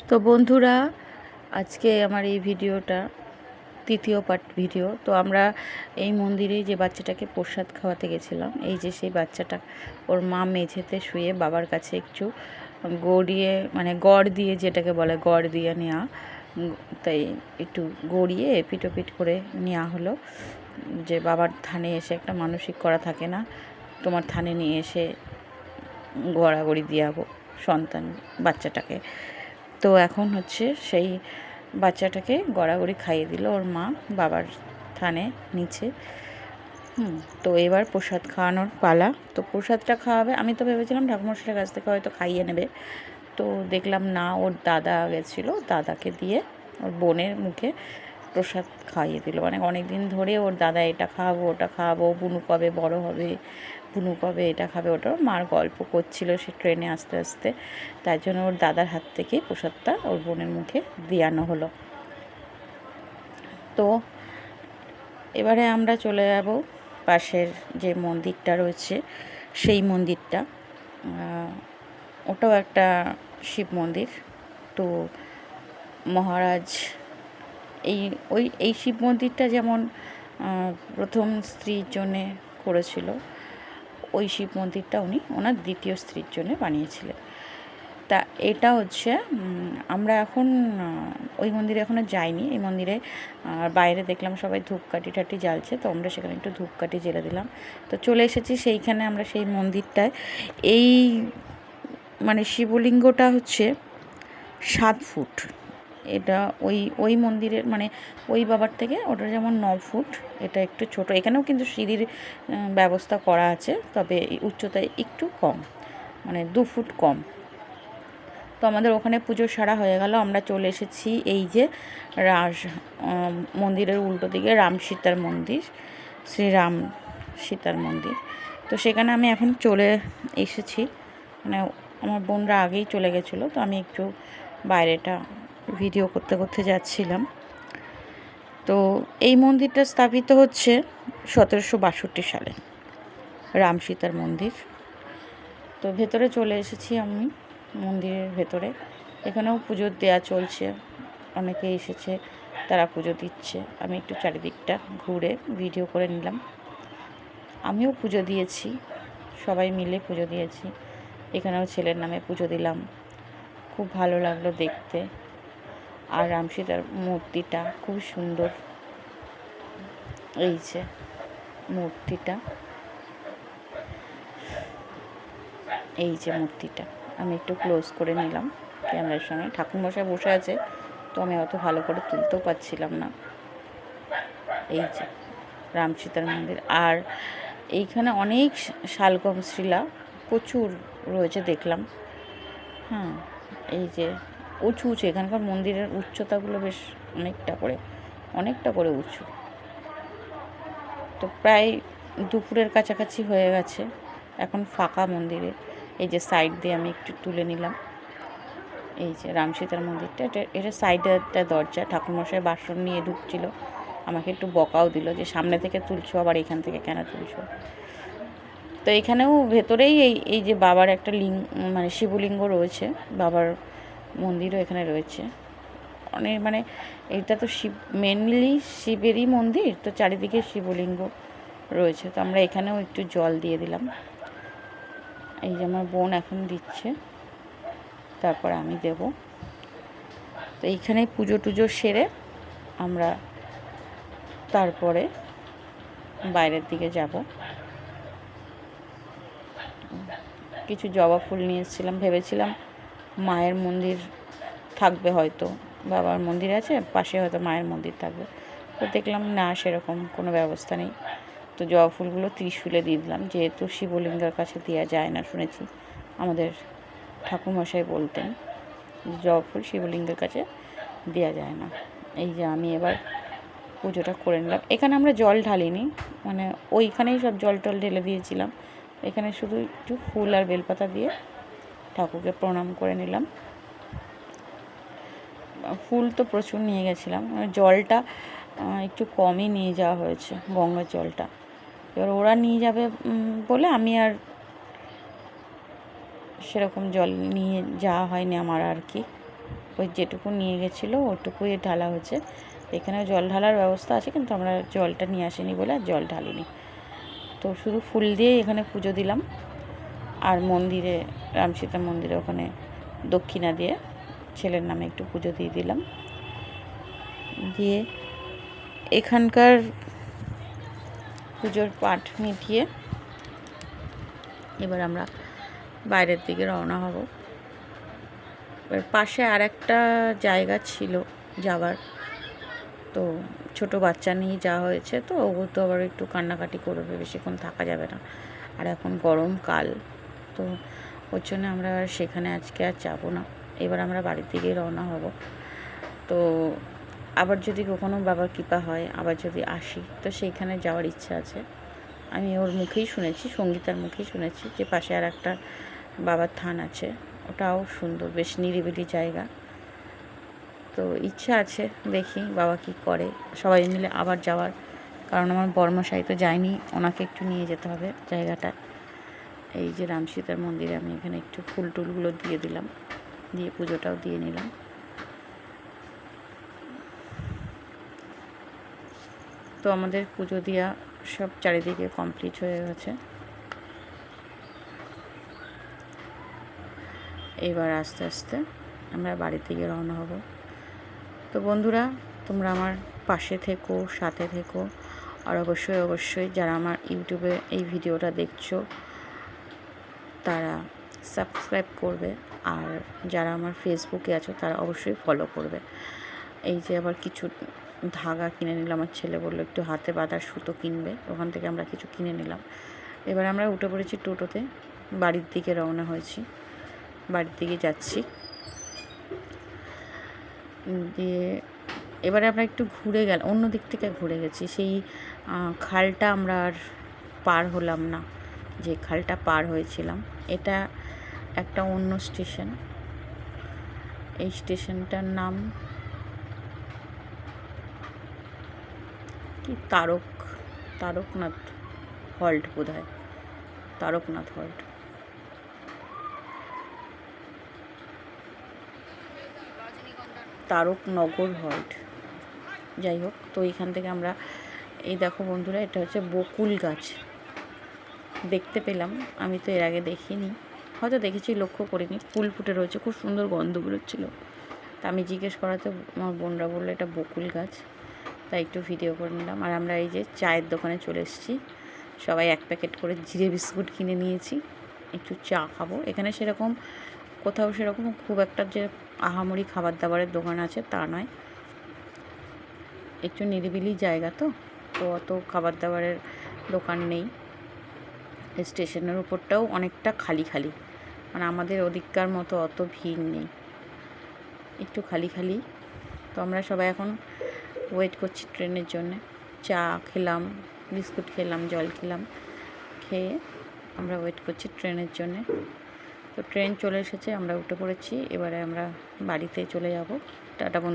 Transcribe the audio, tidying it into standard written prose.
তো বন্ধুরা, আজকে আমার এই ভিডিওটা তৃতীয় পার্ট ভিডিও। তো আমরা এই মন্দিরে যে বাচ্চাটাকে প্রসাদ খাওয়াতে গেছিলাম, এই যে সেই বাচ্চাটা, ওর মা মেঝেতে শুয়ে বাবার কাছে একটু গড়িয়ে, মানে গড় দিয়ে, যেটাকে বলে গড় দিয়ে নেওয়া, তাই একটু গড়িয়ে এপিট করে নেওয়া হলো। যে বাবার থানে এসে একটা মানসিক করা থাকে না, তোমার থানে নিয়ে এসে গড়াগড়ি দিয়াবো সন্তান বাচ্চাটাকে। তো এখন হচ্ছে সেই বাচ্চাটাকে গড়াগড়ি খাইয়ে দিল ওর মা বাবার থানে নিচে। তো এবার প্রসাদ খাওয়ানোর পালা। তো প্রসাদটা খাওয়াবে, আমি তো ভেবেছিলাম ঠাকুরমশাইয়ের কাছ থেকে হয়তো খাইয়ে নেবে, তো দেখলাম না, ওর দাদা গেছিলো, দাদাকে দিয়ে ওর বোনের মুখে প্রসাদ খাইয়ে দিল। মানে অনেক দিন ধরে ওর দাদা এটা খাওয়াবো ওটা খাওয়াবো, বুনু কবে বড় হবে, বুনু কবে এটা খাবে ওটা, মার গল্প করছিল সে ট্রেনে আস্তে আস্তে, তাই জন্য ওর দাদার হাত থেকে প্রসাদটা ওর বোনের মুখে দিয়ানো হলো। তো এবারে আমরা চলে যাব পাশের যে মন্দিরটা রয়েছে সেই মন্দিরটা, ওটাও একটা শিব মন্দির। তো মহারাজ এই শিব মন্দিরটা যেমন প্রথম স্ত্রীর জন্যে করেছিল, ওই শিব মন্দিরটা উনি ওনার দ্বিতীয় স্ত্রীর জন্যে বানিয়েছিলেন। তা এটা হচ্ছে, আমরা এখন ওই মন্দিরে এখনও যাইনি। এই মন্দিরে বাইরে দেখলাম সবাই ধূপকাঠি টাঠি জ্বালছে, তো আমরা সেখানে একটু ধূপকাঠি জ্বেলে দিলাম। তো চলে এসেছি সেইখানে, আমরা সেই মন্দিরটায়। এই মানে শিবলিঙ্গটা হচ্ছে 7 ফুট। এটা ওই মন্দিরের, মানে ওই বাবার থেকে ওটা যেমন 9 ফুট, এটা একটু ছোট। এখানেও কিন্তু সিঁড়ির ব্যবস্থা করা আছে, তবে উচ্চতায় একটু কম, মানে 2 ফুট কম। তো আমাদের ওখানে পুজো সারা হয়ে গেল, আমরা চলে এসেছি এই যে মন্দিরের উল্টো দিকে রাম সীতার মন্দির, শ্রীরাম সীতার মন্দির। তো সেখানে আমি এখন চলে এসেছি, মানে আমার বোনরা আগেই চলে গেছিলো, তো আমি একটু বাইরেটা ভিডিও করতে করতে যাচ্ছিলাম। তো এই মন্দিরটা স্থাপিত হচ্ছে 1762 সালে, রাম সীতার মন্দির। তো ভেতরে চলে এসেছি আমি, মন্দিরের ভেতরে। এখানেও পুজো দেওয়া চলছে, অনেকে এসেছে, তারা পুজো দিচ্ছে। আমি একটু চারিদিকটা ঘুরে ভিডিও করে নিলাম। আমিও পুজো দিয়েছি, সবাই মিলে পুজো দিয়েছি। এখানেও ছেলের নামে পুজো দিলাম, খুব ভালো লাগলো দেখতে। আর রাম সীতার মূর্তিটা খুব সুন্দর, এই যে মূর্তিটা, এই যে মূর্তিটা আমি একটু ক্লোজ করে নিলাম ক্যামেরার সামনে। ঠাকুরমশাই বসে আছে, তো আমি অত ভালো করে তুলতেও পারছিলাম না। এই যে রাম সীতার মন্দির। আর এইখানে অনেক শালগম শিলা প্রচুর রয়েছে দেখলাম। এই যে উঁচু উঁচু, এখানকার মন্দিরের উচ্চতাগুলো বেশ অনেকটা করে উঁচু। তো প্রায় দুপুরের কাছাকাছি হয়ে গেছে, এখন ফাঁকা মন্দিরে। এই যে সাইড দিয়ে আমি একটু তুলে নিলাম, এই যে রাম সীতার মন্দিরটা, এটা সাইডে একটা দরজা। ঠাকুরমশাই বাসন নিয়ে ঢুকছিল, আমাকে একটু বকাও দিল যে সামনে থেকে তুলছো, আবার এখান থেকে কেন তুলছো। তো এখানেও ভেতরেই এই যে বাবার একটা মানে শিবলিঙ্গ রয়েছে, বাবার মন্দিরও এখানে রয়েছে অনেক। মানে এটা তো মেনলি শিবেরই মন্দির, তো চারিদিকে শিবলিঙ্গ রয়েছে। তো আমরা এখানেও একটু জল দিয়ে দিলাম। এই যে আমার বোন এখন দিচ্ছে, তারপর আমি দেব। তো এইখানে পুজো টুজো সেরে আমরা তারপরে বাইরের দিকে যাব। কিছু জবা ফুল নিয়ে এসেছিলাম, ভেবেছিলাম মায়ের মন্দির থাকবে, হয়তো বাবার মন্দির আছে পাশে, হয়তো মায়ের মন্দির থাকবে। তো দেখলাম না, সেরকম কোনো ব্যবস্থা নেই। তো জবা ফুলগুলো ত্রিশূলে দিয়ে দিলাম, যেহেতু শিবলিঙ্গের কাছে দেওয়া যায় না, শুনেছি আমাদের ঠাকুরমশাই বলতেন জবা ফুল শিবলিঙ্গের কাছে দেওয়া যায় না। এই যে আমি এবার পুজোটা করে নিলাম। এখানে আমরা জল ঢালিনি, মানে ওইখানেই সব জল টল ঢেলে দিয়েছিলাম। এখানে শুধু একটু ফুল আর বেলপাতা দিয়ে ঠাকুরকে প্রণাম করে নিলাম। ফুল তো প্রচুর নিয়ে গেছিলাম, জলটা একটু কমই নিয়ে যাওয়া হয়েছে, গঙ্গার জলটা। এবার ওরা নিয়ে যাবে বলে আমি আর সেরকম জল নিয়ে যাওয়া হয়নি আমার আর কি। ওই যেটুকু নিয়ে গেছিলো ওটুকুই ঢালা হয়েছে। এখানে জল ঢালার ব্যবস্থা আছে, কিন্তু আমরা জলটা নিয়ে আসিনি বলে আর জল ঢালিনি। তো শুধু ফুল দিয়েই এখানে পুজো দিলাম। আর মন্দিরে, রামসীতা মন্দিরে ওখানে দক্ষিণা দিয়ে ছেলের নামে একটু পুজো দিয়ে দিলাম। দিয়ে এখানকার পুজোর পাঠ মিটিয়ে এবার আমরা বাইরের দিকে রওনা হব। এবার পাশে আর একটা জায়গা ছিল যাওয়ার, তো ছোট বাচ্চা নিয়ে যাওয়া হয়েছে, তো ও তো আবার একটু কান্নাকাটি করবে, বেশিক্ষণ থাকা যাবে না। আর এখন গরমকাল, তো ওর জন্য আমরা সেখানে আজকে আর যাবো না। এবার আমরা বাড়ির দিকেই রওনা হব। তো আবার যদি কখনো বাবার কৃপা হয়, আবার যদি আসি, তো সেইখানে যাওয়ার ইচ্ছা আছে। আমি ওর মুখেই শুনেছি, সঙ্গীতার মুখেই শুনেছি যে পাশে আর একটা বাবার থান আছে, ওটাও সুন্দর, বেশ নিরিবিলি জায়গা। তো ইচ্ছা আছে, দেখি বাবা কি করে, সবাই মিলে আবার যাওয়ার। কারণ আমার বর্মশাই তো যায়নি, ওনাকে একটু নিয়ে যেতে হবে জায়গাটায়। এই যে রামসীতার মন্দিরে আমি এখানে একটু ফুল টুলগুলো দিয়ে দিলাম, দিয়ে পুজোটাও দিয়ে নিলাম। তো আমাদের পুজো দেওয়া সব চারিদিকে কমপ্লিট হয়ে গেছে। এবার আস্তে আস্তে আমরা বাড়ির দিকে রওনা হব। তো বন্ধুরা, তোমরা আমার পাশে থেকো, সাথে থেকো। আর অবশ্যই অবশ্যই যারা আমার ইউটিউবে এই ভিডিওটা দেখছো তারা সাবস্ক্রাইব করবে, আর যারা আমার ফেসবুকে আছো তারা অবশ্যই ফলো করবে। এই যে আবার কিছু ধাগা কিনে নিলাম, আমার ছেলে বললো একটু হাতে বাঁধার সুতো কিনবে, ওখান থেকে আমরা কিছু কিনে নিলাম। এবার আমরা উঠে পড়েছি টোটোতে, বাড়ির দিকে রওনা হয়েছি, বাড়ির দিকে যাচ্ছি। দিয়ে এবারে আমরা একটু ঘুরে গেলাম, অন্য দিক থেকে ঘুরে গেছি। সেই খালটা আমরা আর পার হলাম না, যে খালটা পার হয়েছিলাম। এটা একটা অন্য স্টেশন। এই স্টেশনটার নাম কি, তারকনাথ হল্ট বোধ হয়, তারকনাথ হল্ট। তারকনগর হল্ট, যাই হোক। তো এইখান থেকে আমরা, এই দেখো বন্ধুরা, এটা হচ্ছে বকুল গাছ দেখতে পেলাম। আমি তো এর আগে দেখিনি, হয়তো দেখেছি লক্ষ্য করিনি। ফুল ফুটে রয়েছে, খুব সুন্দর গন্ধ বেরোচ্ছিলো। তা আমি জিজ্ঞেস করাতে আমার বোনরা বললো এটা বকুল গাছ, তাই একটু ভিডিও করে নিলাম। আর আমরা এই যে চায়ের দোকানে চলে এসেছি, সবাই এক প্যাকেট করে জিরে বিস্কুট কিনে নিয়েছি, একটু চা খাবো। এখানে সেরকম কোথাও সেরকম খুব একটা যে আহামরি খাবার দাবারের দোকান আছে তা নয়, একটু নিরিবিলি জায়গা, তো অত খাবার দাবারের দোকান নেই। স্টেশনের উপরটাও অনেকটা খালি খালি, মানে আমাদের ওদিককার মতো অত ভিড় নেই, একটু খালি খালি। তো আমরা সবাই এখন ওয়েট করছি ট্রেনের জন্যে। চা খেলাম, বিস্কুট খেলাম, জল খেলাম, খেয়ে আমরা ওয়েট করছি ট্রেনের জন্যে। তো ট্রেন চলে এসেছে, আমরা উঠে পড়েছি। এবারে আমরা বাড়িতে চলে যাব। টাটা বন্ধু।